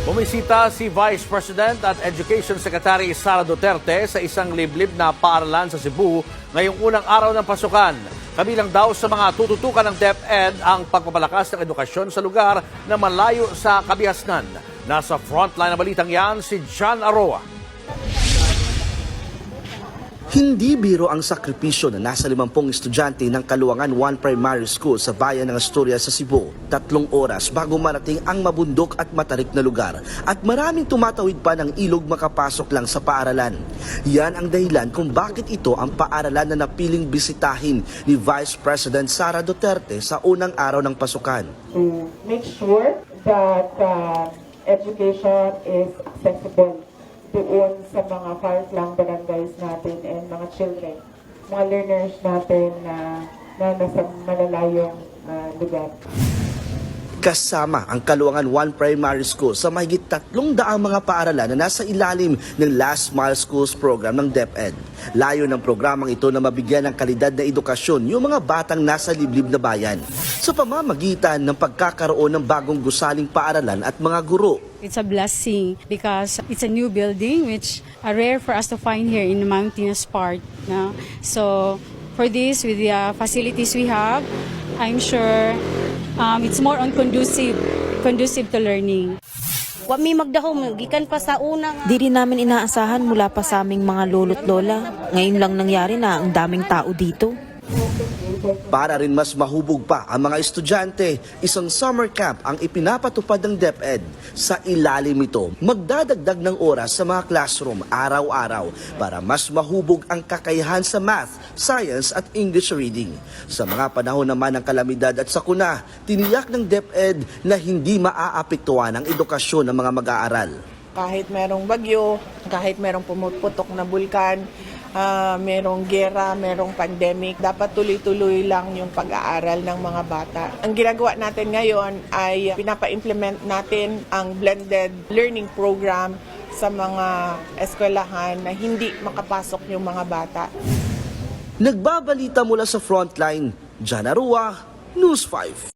Bumisita si Vice President at Education Secretary Sara Duterte sa isang liblib na paaralan sa Cebu ngayong unang araw ng pasukan. Kabilang daw sa mga tututukan ng DepEd ang pagpapalakas ng edukasyon sa lugar na malayo sa kabihasnan. Nasa frontline na balitang yan si John Aroa. Hindi biro ang sakripisyo na nasa 50 estudyante ng Kaluangan 1 Primary School sa bayan ng Asturias sa Cebu. 3 oras bago marating ang mabundok at matarik na lugar at maraming tumatawid pa ng ilog makapasok lang sa paaralan. Yan ang dahilan kung bakit ito ang paaralan na napiling bisitahin ni Vice President Sara Duterte sa unang araw ng pasukan. To make sure that education is accessible doon sa mga far-flung barangays natin and mga children, mga learners natin na nasa malalayong lugar. Kasama ang Kaluangan 1 Primary School sa mahigit 300 mga paaralan na nasa ilalim ng Last Mile Schools program ng DepEd. Layo ng programang ito na mabigyan ng kalidad na edukasyon yung mga batang nasa liblib na bayan sa pamamagitan ng pagkakaroon ng bagong gusaling paaralan at mga guro. It's a blessing because it's a new building which are rare for us to find here in the mountainous part. No? So for this, with the facilities we have, I'm sure it's more on conducive to learning. Wa mi magdahom, gikan pa sa una nga. Di rin namin inaasahan mula pa sa aming mga lolo't lola. Ngayon lang nangyari na ang daming tao dito. Para rin mas mahubog pa ang mga estudyante, isang summer camp ang ipinapatupad ng DepEd. Sa ilalim ito, magdadagdag ng oras sa mga classroom araw-araw para mas mahubog ang kakayahan sa math, science at English reading. Sa mga panahon naman ng kalamidad at sakuna, tiniyak ng DepEd na hindi maaapektuhan ang edukasyon ng mga mag-aaral. Kahit merong bagyo, kahit merong pumuputok na bulkan, merong gera, merong pandemic, dapat tuloy-tuloy lang yung pag-aaral ng mga bata. Ang ginagawa natin ngayon ay pinapa-implement natin ang blended learning program sa mga eskwelahan na hindi makapasok yung mga bata. Nagbabalita mula sa frontline, John Arua, News 5.